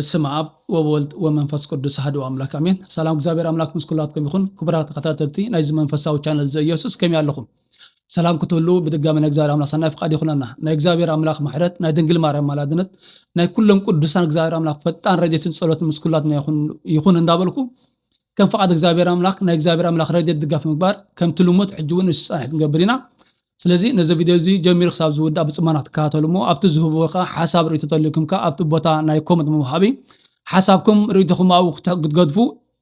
በስመ አብ ወወልድ ወመንፈስ ቅዱስ አሐዱ አምላክ አሜን። ሰላም እግዚአብሔር አምላክ ምስኩላትኩም ይሁን። ክቡራት ተከታተልቲ ናይ ዚ መንፈሳዊ ቻናል ዘኢየሱስ ከመይ ኣለኹም? ሰላም ክትህሉ ብድጋሚ ናይ እግዚአብሔር አምላክ ሰናይ ፍቃድ ይኹነና። ናይ እግዚአብሔር አምላክ ምሕረት ናይ ድንግል ማርያም ማላድነት ናይ ኩሎም ቅዱሳን እግዚአብሔር አምላክ ፈጣን ረድኤትን ጸሎትን ምስኩላትና ይኹን እንዳበልኩ ከም ፍቃድ እግዚአብሔር አምላክ ናይ እግዚአብሔር አምላክ ረድኤት ድጋፍ ምግባር ከም ትልሙት ሕጅውን ንስጻንሕት ንገብርና። ስለዚህ ነዚ ቪዲዮ እዚ ጀሚር ክሳብ ዝውዳ ብጽማናት ተከታተሉሞ ኣብቲ ዝህብወካ ሓሳብ ርእይቶ ተልኩምካ ኣብቲ ቦታ ናይ ኮመንት ምሃቢ ሓሳብኩም ርእይቶኩም ኣብ ክትገድፉ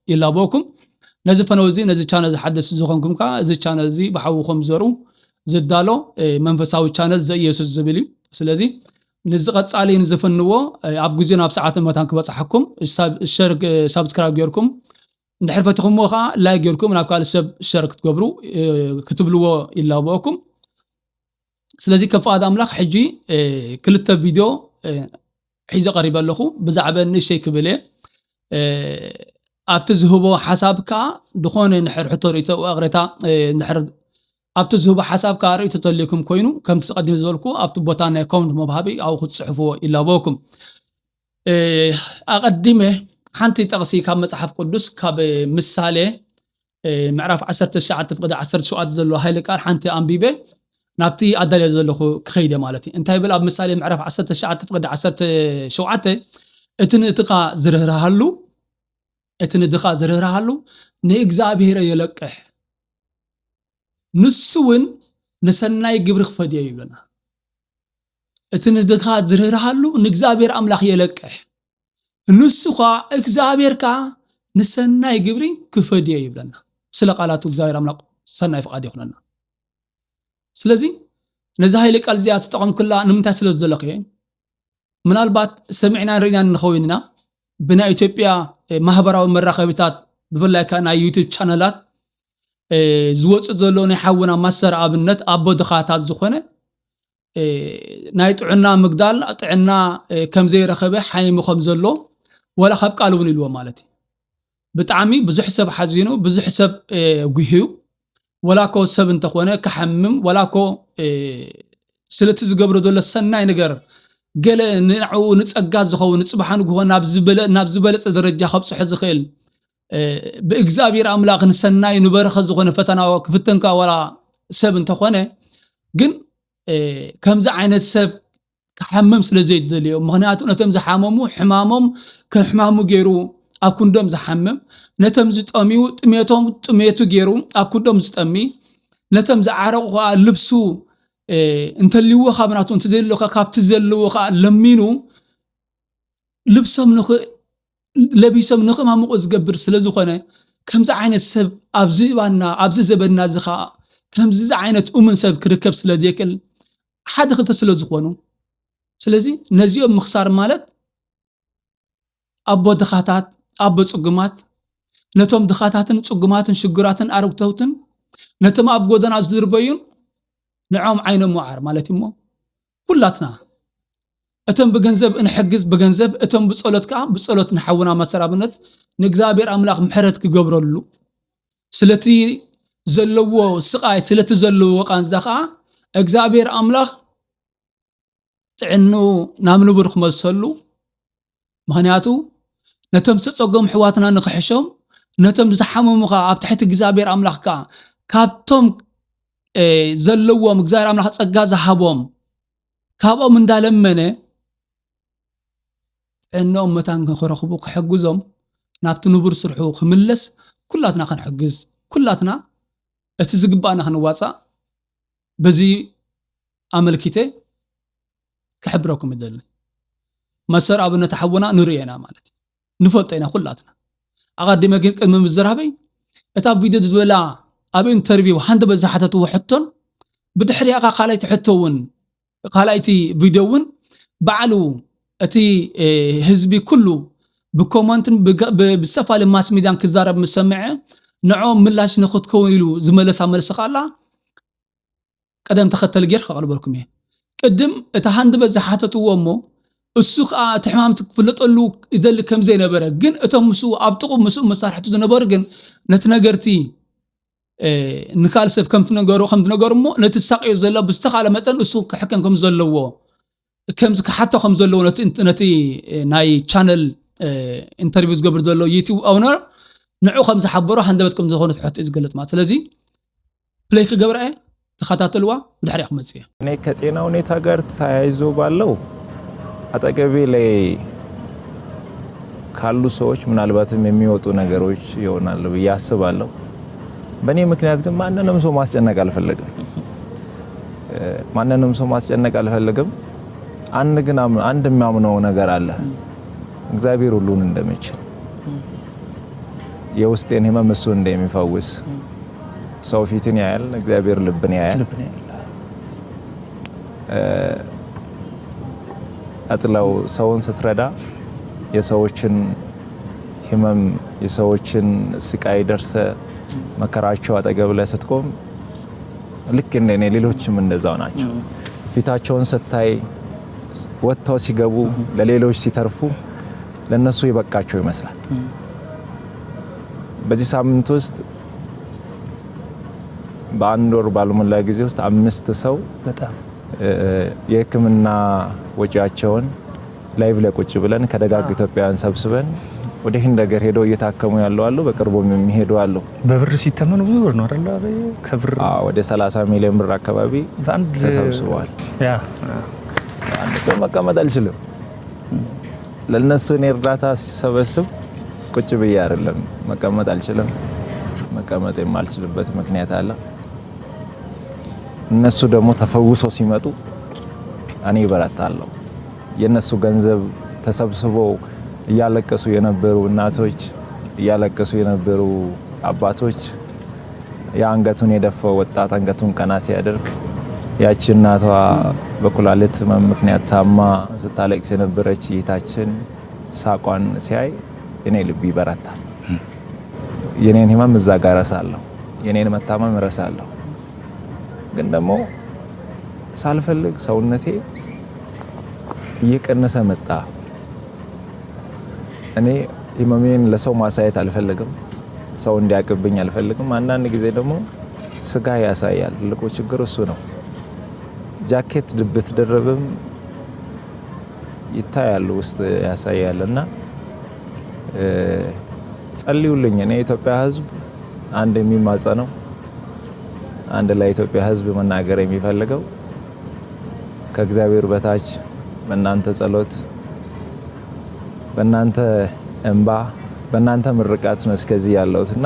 ይላበኩም። ነዚ ፈነው እዚ ነዚ ቻነል ዝሓደስ ዝኾንኩምካ እዚ ቻነል እዚ ብሓውኩም ዘሩ ዝዳሎ መንፈሳዊ ቻነል ዘኢየሱስ ዝብል እዩ። ስለዚህ ነዚ ቀጻሊ ንዝፈንዎ ኣብ ግዜና ኣብ ሰዓት መታን ክበጽሐኩም ሰብስክራይብ ገርኩም እንድሕርፈትኩም ወኻ ላይክ ገርኩም ናብ ካልእ ሰብ ሸር ክትገብሩ ክትብልዎ ይላበኩም። ስለዚህ ከፍቃድ አምላክ ሕጂ ክልተ ቪዲዮ ሒዘ ቀሪበ ኣለኹ ብዛዕባ ንእሽተይ ክብል ኣብቲ ዝህቦ ሓሳብካ ድኾነ ንሕርሕቶ ርእይቶ ኣቕረታ ንሕር ኣብቲ ዝህቦ ሓሳብካ ርእይቶ ተልኩም ኮይኑ ከምቲ ተቀዲም ዝበልኩ ኣብቲ ቦታ ናይ ኮመንት መባሃቢ ኣብ ክትጽሕፍዎ ይላበኩም። ኣቀዲመ ሓንቲ ጠቕሲ ካብ መጽሓፍ ቅዱስ ካብ ምሳሌ ምዕራፍ 19 ፍቅዲ 17 ዘሎ ሃይለ ቃል ሓንቲ ኣንቢበ ናብቲ ኣዳልያ ዘለኹ ክኸይደ ማለት እዩ። እንታይ ብል ኣብ ምሳሌ ምዕራፍ 19 ፍቅዲ 17 እቲ ንእትኻ ዝርህራሃሉ ንእግዚአብሔር የለቅሕ ንሱውን ንሰናይ ግብሪ ክፈድዮ ይብለና። እቲ ንእትኻ ዝርህራሃሉ ንእግዚአብሔር አምላክ የለቅሕ ንሱኻ እግዚአብሔርካ ንሰናይ ግብሪ ክፈድዮ ይብለና። ስለ ቃላቱ እግዚአብሔር አምላክ ሰናይ ፍቃድ ይኹነና። ስለዚህ ነዚ ሃይለ ቃል እዚኣ ተጠቐምክላ ንምንታይ ስለ ዘለኹ ምናልባት ሰሚዕና ርኢና ንኸውንና ብናይ ኢትዮጵያ ማህበራዊ መራኸቢታት ብፍላይ ናይ ዩቲዩብ ቻነላት ዝወፅእ ዘሎ ናይ ሓውና ማሰር ኣብነት ኣቦ ድኻታት ዝኾነ ናይ ጥዕና ምግዳል ጥዕና ከም ዘይረኸበ ሓይሙ ከም ዘሎ ወላ ካብ ቃል እውን ኢልዎ ማለት እዩ። ብጣዕሚ ብዙሕ ሰብ ሓዚኑ ብዙሕ ሰብ ጉሂዩ ወላኮ ሰብ እንተኾነ ከሐምም ወላኮ ስለቲ ዝገብሮ ዘሎ ሰናይ ነገር ገለ ንዕኡ ንጸጋ ዝኸውን ጽባሕን ግሆ ናብ ዝበለጸ ደረጃ ከብጽሕ ዝኽእል ብእግዚአብሔር አምላክ ንሰናይ ንበረኸ ዝኾነ ፈተና ክፍተንካ ወላ ሰብ እንተኾነ ግን ከምዚ ዓይነት ሰብ ከሐምም ስለ ዘይደልዮ ምክንያቱ ነቶም ዝሓመሙ ሕማሞም ከሕማሙ ገይሩ ኣብ ኩንዶም ዝሓምም ነቶም ዝጠሚው ጥሜቱ ገይሩ ኣብ ኩንዶም ዝጠሚ ነቶም ዝዓረቁ ልብሱ እንተልይዎ ካብናቱ እንተዘይልዎ ካብቲ ዘለዎ ለሚኑ ልብሶም ለቢሶም ንኽማምቆ ዝገብር ስለ ዝኾነ ከምዚ ዓይነት ሰብ ኣብዚ ባና ኣብዚ ዘበና ዝኻ ከምዚ ዓይነት ኡምን ሰብ ክርከብ ስለ ዘይክል ሓደ ክልተ ስለ ዝኾኑ ስለዚህ ነዚኦም ምኽሳር ማለት ኣቦ ድኻታት ኣቦ ጽጉማት ነቶም ድኻታትን ጽጉማትን ሽግራትን ኣረግተውትን ነቶም ኣብ ጎደና ዝድርበዩን ንዖም ዓይኖም ወዓር ማለት እሞ ኩላትና እቶም ብገንዘብ እንሕግዝ ብገንዘብ እቶም ብጸሎትካ ብጸሎት ንሓውና መሰራብነት ንእግዚአብሔር አምላክ ምሕረት ክገብረሉ ስለቲ ዘለዎ ስቃይ ስለቲ ዘለዎ ቃንዛኻ እግዚአብሔር አምላክ ጥዕኑ ናብ ንቡር ክመሰሉ ምክንያቱ ነቶም ዝጸጎም ሕዋትና ንኽሕሾም ነቶም ዝሓመሙኻ ኣብ ትሕቲ እግዚአብሔር አምላክካ ካብቶም ዘለዎም እግዚአብሔር አምላክ ጸጋ ዝሃቦም ካብኦም እንዳለመነ ጥዕኖም መታን ክረኽቡ ክሕግዞም ናብቲ ንቡር ስርሑ ክምለስ ኩላትና ክንሕግዝ ኩላትና እቲ ዝግባእና ክንዋጻእ በዚ ኣመልኪቴ ክሕብረኩም ይደሊ መሰር ኣብነት ሓውና ንርየና ማለት ንፈልጠና ኩላትና ኣቀዲመ ግን ቅድሚ ምዝራበይ እታ ቪድዮ ዝበላ ኣብ ኢንተርቪው ሓንተ በዛሓተቱ ሕቶን ብድሕሪያኻ ካልኣይቲ ሕቶውን ካልኣይቲ ቪድዮውን ባዕሉ እቲ ህዝቢ ኩሉ ብኮመንትን ብዝተፈላለዩ ማስ ሚድያን ክዛረብ ምሰምዐ ንዖም ምላሽ ንኽትከውን ኢሉ ዝመለሳ መልሲ ካላ ቀደም ተኸተል ጌር ከቕልበልኩም እየ። ቅድም እቲ ሓንተ በዛሓተትዎ እሞ እሱ ከዓ እቲ ሕማም ክፍለጠሉ ይደሊ ከም ዘይነበረ ግን እቶም ምስኡ ኣብ ጥቑም ምስኡ መሳርሕቱ ዝነበሩ ግን ነቲ ነገርቲ ንካል ሰብ ከምቲ ነገሩ እሞ ነቲ ሳቅዮ ዘሎ ብዝተኻለ መጠን እሱ ክሕከም ከም ዘለዎ ከምዚ ክሓቶ ከም ዘለዎ ነቲ ናይ ቻነል ኢንተርቪው ዝገብር ዘሎ ዩቲዩብ ኦውነር ንዑ ከም ዝሓበሮ ሃንደበትኩም ዝኾነ ትሕት ዝገልጽ ማለት ስለዚህ ፕሌይ ከገብርአ ተኸታተልዋ ብድሕሪያ ክመጽ እየ እኔ ከጤና ሁኔታ ጋር ተያይዞ ባለው አጠገቤ ላይ ካሉ ሰዎች ምናልባትም የሚወጡ ነገሮች ይሆናሉ ብዬ አስባለሁ። በእኔ ምክንያት ግን ማንንም ሰው ማስጨነቅ አልፈልግም። አንድ የሚያምነው ነገር አለ። እግዚአብሔር ሁሉን እንደሚችል የውስጤን ህመም እሱ እንደሚፈውስ ሰው ፊትን ያያል፣ እግዚአብሔር ልብን ያያል። አጥላው ሰውን ስትረዳ የሰዎችን ህመም የሰዎችን ስቃይ ደርሰ መከራቸው አጠገብ ላይ ስትቆም ልክ እንደኔ ሌሎችም እንደዛው ናቸው። ፊታቸውን ስታይ ወጥተው ሲገቡ ለሌሎች ሲተርፉ ለነሱ ይበቃቸው ይመስላል። በዚህ ሳምንት ውስጥ በአንድ ወር ባልሞላ ጊዜ ውስጥ 5 ሰው በጣም የህክምና ወጪያቸውን ላይቭ ላይ ቁጭ ብለን ከደጋግ ኢትዮጵያውያን ሰብስበን ወደ ህንድ ሀገር ሄደው እየታከሙ ያለው አሉ። በቅርቡም የሚሄዱ አሉ። በብር ሲተመኑ ብዙ ብር ነው አይደል? ከብር ወደ 30 ሚሊዮን ብር አካባቢ ተሰብስበዋል። አንድ ሰው መቀመጥ አልችልም። ለነሱ እኔ እርዳታ ሲሰበስብ ቁጭ ብዬ አይደለም መቀመጥ አልችልም። መቀመጥ የማልችልበት ምክንያት አለ። እነሱ ደግሞ ተፈውሰው ሲመጡ እኔ በረታለሁ። የነሱ ገንዘብ ተሰብስበው እያለቀሱ የነበሩ እናቶች፣ እያለቀሱ የነበሩ አባቶች፣ የአንገቱን የደፋው ወጣት አንገቱን ቀና ሲያደርግ ያቺ እናቷ በኩላሊት ምክንያት ታማ ስታለቅስ የነበረች እህታችን ሳቋን ሲያይ እኔ ልብ ይበረታል። የኔን ህመም እዛ ጋር ረሳለሁ፣ የኔን መታመም ረሳለሁ። ግን ደግሞ ሳልፈልግ ሰውነቴ እየቀነሰ መጣ። እኔ ህመሜን ለሰው ማሳየት አልፈልግም፣ ሰው እንዲያቅብኝ አልፈልግም። አንዳንድ ጊዜ ደግሞ ስጋ ያሳያል። ትልቁ ችግር እሱ ነው። ጃኬት ብትደረብም ይታያል፣ ውስጥ ያሳያልና ጸልዩልኝ። እኔ የኢትዮጵያ ህዝብ አንድ የሚማጸነው አንድ ለኢትዮጵያ ህዝብ መናገር የሚፈልገው ከእግዚአብሔር በታች በእናንተ ጸሎት፣ በእናንተ እንባ፣ በእናንተ ምርቃት ነው እስከዚህ ያለውትና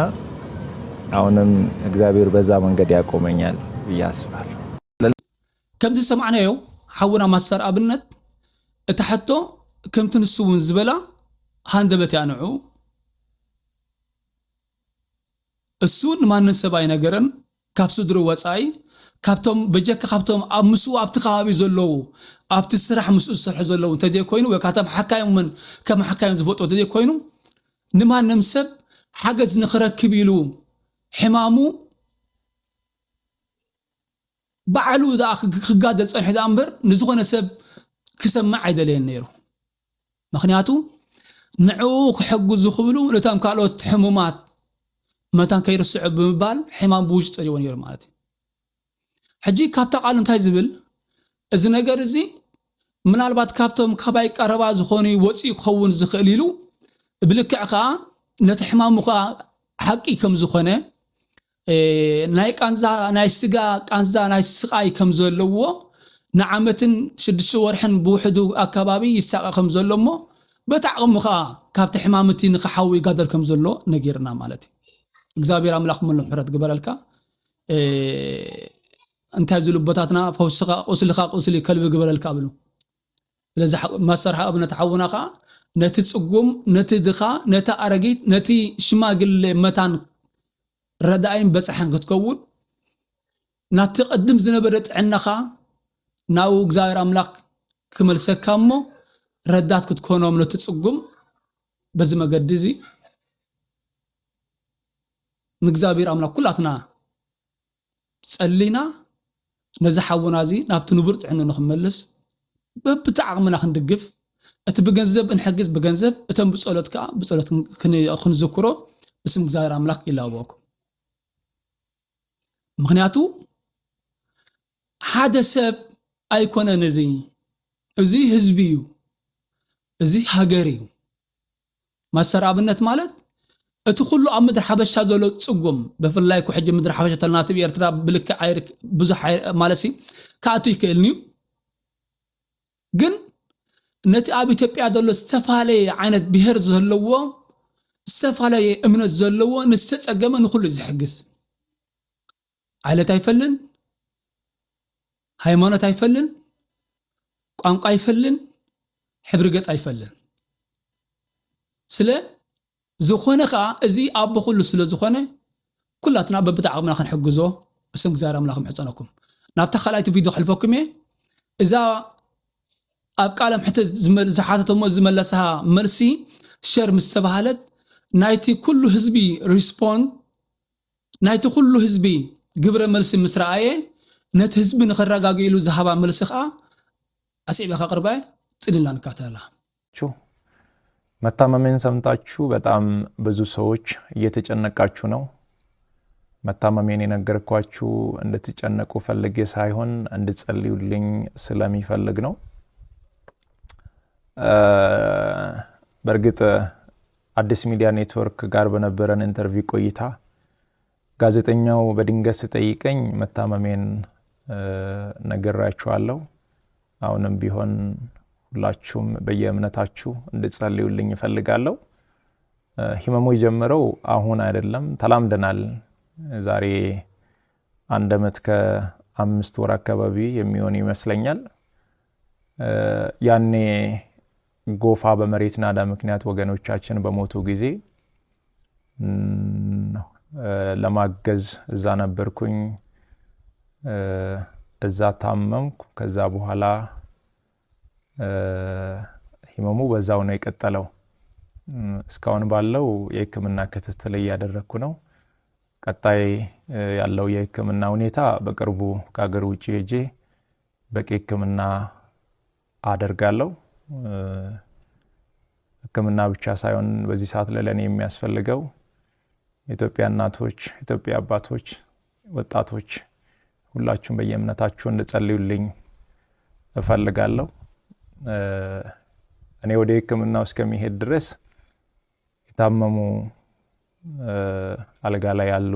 አሁንም እግዚአብሔር በዛ መንገድ ያቆመኛል ብዬ አስባለሁ። ከምዚ ሰማዕናዮ ሓውና ማሰር ኣብነት እታሕቶ ከምቲ ንሱ እውን ዝበላ ሃንደበት ያንዑ እሱ ንማንን ሰብ ኣይነገረን ካብ ስድሩ ወፃኢ ካብቶም በጀካ ካብቶም ኣብ ምስኡ ኣብቲ ከባቢ ዘለዉ ኣብቲ ስራሕ ምስኡ ዝሰርሑ ዘለዉ እንተዘይ ኮይኑ ወይ ካቶም ሓካዮምን ከም ሓካዮም ዝፈልጦ እንተዘይ ኮይኑ ንማንም ሰብ ሓገዝ ንኽረክብ ኢሉ ሕማሙ ባዕሉ ክጋደል ፀንሑ ዳ እምበር ንዝኾነ ሰብ ክሰማዕ ኣይደለየን ነይሩ። ምክንያቱ ንዕኡ ክሕግዙ ክብሉ ነቶም ካልኦት ሕሙማት መታን ከይርስዑ ብምባል ሕማም ብውሽጢ ፀሪዎ ነይሩ ማለት እዩ። ሕጂ ካብታ ቃል እንታይ ዝብል እዚ ነገር እዚ ምናልባት ካብቶም ካባይ ቀረባ ዝኾኑ ወፂኡ ክኸውን ዝኽእል ኢሉ ብልክዕ ከዓ ነቲ ሕማሙ ከዓ ሓቂ ከም ዝኾነ ናይ ቃንዛ ናይ ስጋ ቃንዛ ናይ ስቃይ ከም ዘለዎ ንዓመትን 6 ወርሕን ብውሕዱ ኣከባቢ ይሳቀ ከም ዘሎ እሞ በታዕቕሙ ከዓ ካብቲ ሕማምቲ ንኽሓዊ ይጋደል ከም ዘሎ ነጊርና ማለት እዩ። እግዚአብሔር አምላክ ምን ምሕረት ግበረልካ እንታይ ዝሉ ቦታትና ፈውስኻ ቁስልኻ ቁስሊ ከልብ ግበረልካ ብሉ። ስለዚህ ማሰርሓ ኣብነት ሓውናኻ ነቲ ጽጉም ነቲ ድኻ ነቲ ኣረጊት ነቲ ሽማግለ መታን ረዳይን በጽሐን ክትከውን ናቲ ቅድም ዝነበረ ጥዕናኻ ናው እግዚአብሔር አምላክ ክመልሰካ እሞ ረዳት ክትኮኖም ነቲ ጽጉም በዚ መገዲ እዚ ንእግዚአብሔር አምላክ ኩላትና ጸሊና ነዚ ሓውና እዚ ናብቲ ንቡር ጥዕና ንኽመልስ በብተዓቕምና ክንድግፍ እቲ ብገንዘብ እንሕግዝ ብገንዘብ እተን ብጸሎት ከዓ ብጸሎት ክንዝክሮ ብስም እግዚአብሔር አምላክ ይላወኩም። ምክንያቱ ሓደ ሰብ ኣይኮነን እዚ ህዝቢ እዩ፣ እዚ ሃገር እዩ። ማሰር ኣብነት ማለት እቲ ኩሉ ኣብ ምድሪ ሓበሻ ዘሎ ጽጉም ብፍላይ ኩሕጂ ምድሪ ሓበሻ ተልናት ብኤርትራ ብልክ ዓይርክ ብዙሕ ማለሲ ካኣቱ ይክእልኒ ግን ነቲ ኣብ ኢትዮጵያ ዘሎ ዝተፋለየ ዓይነት ብሔር ዘለዎ ዝተፋለየ እምነት ዘለዎ ንዝተጸገመ ንኩሉ ዝሕግዝ ዓለት ኣይፈልን ሃይማኖት ኣይፈልን ቋንቋ ኣይፈልን ሕብሪ ገጽ ኣይፈልን ስለ ዝኾነ ኸዓ እዚ ኣብ ኩሉ ስለ ዝኾነ ኩላትና በብታዕቕምና ክንሕግዞ እስም እግዚአብሔር ኣምላኽ ምሕፀነኩም ናብታ ካልኣይቲ ቪድዮ ክሕልፈኩም እዛ ኣብ ቃለም ሕተ ዝሓተተሞ ዝመለሰሃ መልሲ ሸር ምስ ተባሃለት ናይቲ ኩሉ ህዝቢ ሪስፖንድ ናይቲ ኩሉ ህዝቢ ግብረ መልሲ ምስ ረኣየ ነቲ ህዝቢ ንኽረጋግኢሉ ዝሃባ መልሲ ኸዓ ኣስዒበ ከቕርባየ ጽሊላ ንካተላ መታመሜን ሰምታችሁ በጣም ብዙ ሰዎች እየተጨነቃችሁ ነው። መታመሜን የነገርኳችሁ እንድትጨነቁ ፈልጌ ሳይሆን እንድትጸልዩልኝ ስለሚፈልግ ነው። በርግጥ አዲስ ሚዲያ ኔትወርክ ጋር በነበረን ኢንተርቪው ቆይታ ጋዜጠኛው በድንገት ሲጠይቀኝ መታመሜን ነግራችኋለሁ። አሁንም ቢሆን ሁላችሁም በየእምነታችሁ እንድትጸልዩልኝ እፈልጋለሁ። ህመሙ የጀመረው አሁን አይደለም፣ ተላምደናል። ዛሬ 1 ዓመት ከ5 ወር አካባቢ የሚሆን ይመስለኛል። ያኔ ጎፋ በመሬት ናዳ ምክንያት ወገኖቻችን በሞቱ ጊዜ ለማገዝ እዛ ነበርኩኝ። እዛ ታመምኩ። ከዛ በኋላ ህመሙ በዛው ነው የቀጠለው። እስካሁን ባለው የህክምና ክትትል እያደረኩ ነው። ቀጣይ ያለው የህክምና ሁኔታ በቅርቡ ከሀገር ውጪ ሄጄ በቂ ህክምና አደርጋለሁ። ህክምና ብቻ ሳይሆን በዚህ ሰዓት ለኔ የሚያስፈልገው ኢትዮጵያ እናቶች፣ ኢትዮጵያ አባቶች፣ ወጣቶች ሁላችሁም በየእምነታችሁ እንድትጸልዩልኝ እፈልጋለሁ። እኔ ወደ ህክምናው እስከሚሄድ ድረስ የታመሙ አልጋ ላይ ያሉ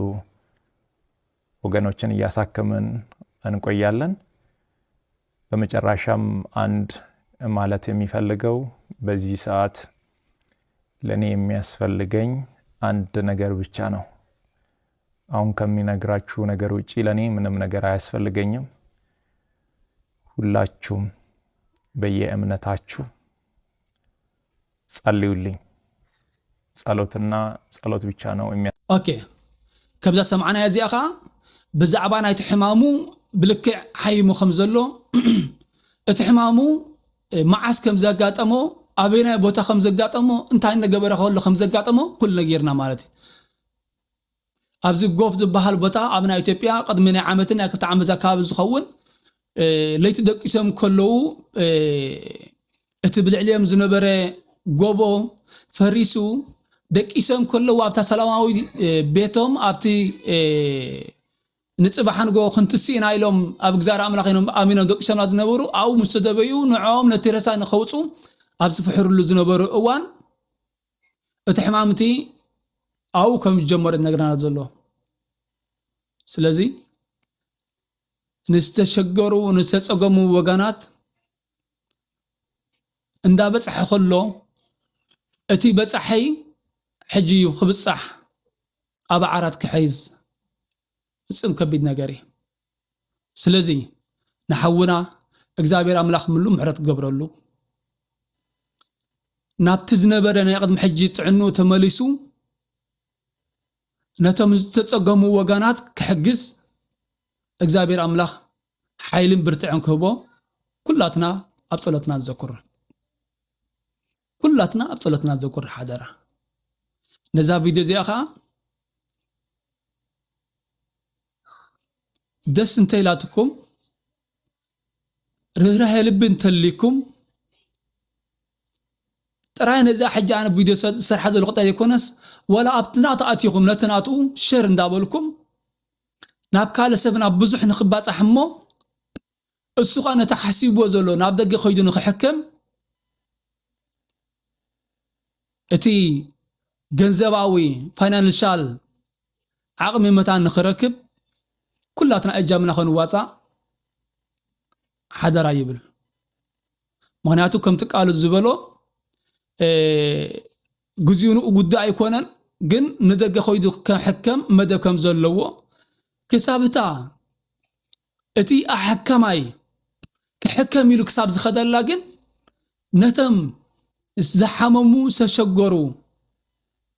ወገኖችን እያሳከምን እንቆያለን። በመጨረሻም አንድ ማለት የሚፈልገው በዚህ ሰዓት ለኔ የሚያስፈልገኝ አንድ ነገር ብቻ ነው። አሁን ከሚነግራችሁ ነገር ውጪ ለኔ ምንም ነገር አያስፈልገኝም። ሁላችሁም በየእምነታችሁ ጸልዩልኝ። ጸሎትና ጸሎት ብቻ ነው ኦኬ ከብዛ ሰማዕና ያዚኣኻ ብዛዕባ ናይቲ ሕማሙ ብልክዕ ሓይሙ ከም ዘሎ እቲ ሕማሙ መዓስ ከም ዘጋጠሞ ኣበይና ቦታ ከም ዘጋጠሞ እንታይ ነገበረ ከሎ ከም ዘጋጠሞ ኩሉ ነገርና ማለት እዩ። ኣብዚ ጎፍ ዝበሃል ቦታ ኣብ ናይ ኢትዮጵያ ቅድሚ ናይ ዓመትን ናይ 2 ዓመት ኣካባቢ ዝኸውን ለይቲ ደቂሶም ከለው እቲ ብልዕልዮም ዝነበረ ጎቦ ፈሪሱ ደቂሶም ከለው ኣብታ ሰላማዊ ቤቶም ኣብቲ ንጽባሕን ጎ ክንትሲና ኢሎም ኣብ እግዚአብሔር ኣምላኽ ኣሚኖም ደቂሶምና ዝነበሩ ኣብኡ ምስ ተደበዩ ንዖም ነቲ ረሳ ንኸውፁ ኣብ ዝፍሕሩሉ ዝነበሩ እዋን እቲ ሕማምቲ ኣብኡ ከም ዝጀመረ ነግረና ዘሎ። ስለዚ ንዝተሸገሩ ንዝተጸገሙ ወገናት እንዳበጽሐ ከሎ እቲ በጽሐይ ሕጂ ክብጻሕ ኣብ ዓራት ክሕይዝ ፍጽም ከቢድ ነገር እዩ። ስለዚ ንሓውና እግዚአብሔር ኣምላኽ ምሉ ምሕረት ገብረሉ ናብቲ ዝነበረ ናይ ቅድሚ ሕጂ ጥዕኑ ተመሊሱ ነቶም ዝተጸገሙ ወገናት ክሕግዝ እግዚአብሔር ኣምላኽ ሓይልን ብርትዕን ክህቦ ኩላትና ኣብ ጸሎትና ንዘኩር ኩላትና ኣብ ጸሎትና ንዘኩር ሓደራ። ነዛ ቪድዮ እዚኣ ኸዓ ደስ እንተይላትኩም ርህራሄ ልቢ እንተልይኩም ጥራይ ነዛ ሕጂ ኣነ ቪድዮ ዝሰርሓ ዘሎ ቅጣይ ይኮነስ ወላ ኣብትና ተኣትይኩም ነተናቱ ሸር እንዳበልኩም ናብ ካልእ ሰብ ናብ ብዙሕ ንኽባጻሕ እሞ እሱ ኸ ነታ ሓሲብዎ ዘሎ ናብ ደገ ኸይዱ ንኽሕከም اتي جنزباوي فاينانشال عقم متان نخركب كلاتنا اجامنا خن واصا حدرا يبل مغنياتو كم تقالو زبلو غزيونو غدا ايكونن ግን ንደገ ኾይዱ ከሕከም መደብ ከም ዘለዎ ክሳብታ እቲ ኣሐከማይ ክሕከም ኢሉ ክሳብ ዝኸደላ ግን ነተም ዝሓመሙ ዝተሸገሩ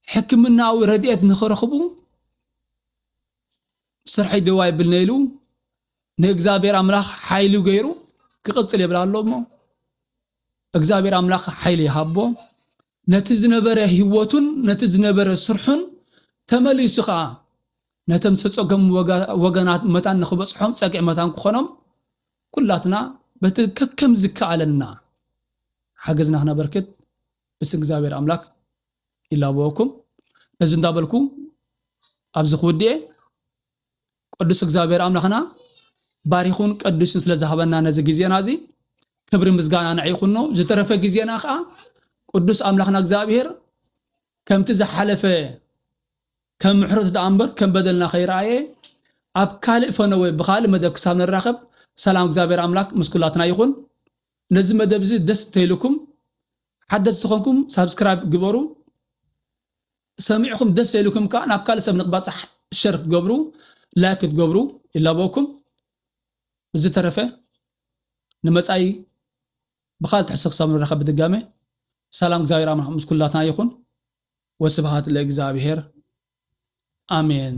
ሕክምናዊ ረድኤት ንኽረኽቡ ስርሐይ ደዋ ይብል ነይሉ ንእግዚአብሔር አምላኽ ሓይሉ ገይሩ ክቅጽል ይብላሎ ሞ እግዚአብሔር አምላኽ ሓይል ይሃቦ ነቲ ዝነበረ ህይወቱን ነቲ ዝነበረ ስርሑን ተመሊሱኻ ነተም ሰጸገም ወገናት መታን ንኽበጽሖም ጸቂዕ መታን ክኾኖም ኩላትና በተከከም ዝከኣለና ሓገዝና ኽነበርክት ብስ እግዚአብሔር አምላክ ይላበወኩም እዚ እንዳበልኩ ኣብዚ ኽውድኤ ቅዱስ እግዚአብሔር አምላኽና ባሪኹን ቅዱስን ስለዝሃበና ነዚ ግዜና እዚ ክብሪ ምስጋና ንዕይኹኖ ዝተረፈ ግዜና ኸዓ ቅዱስ አምላኽና እግዚአብሔር ከምቲ ዝሓለፈ ከም ምሕረቱ ተኣምበር ከም በደልና ኸይረአየ ኣብ ካልእ ፈነወ ብኻልእ መደብ ክሳብ ንራኸብ ሰላም እግዚአብሔር አምላክ ምስኩላትና ይኹን ነዚ መደብ እዚ ደስ ተይልኩም ሓደስ ዝኾንኩም ሳብስክራይብ ግበሩ ሰሚዕኩም ደስ ይልኩም ከ ናብ ካልእ ሰብ ንኽባፅሕ ሸር ትገብሩ ላይክ ትገብሩ ይላበኩም ዝተረፈ ንመጻኢ بخال تحسك سامر رخب دقامه سلام እግዚአብሔር አምላክ ምስኩላትና ይኹን ወስብሐት ለእግዚአብሔር አሜን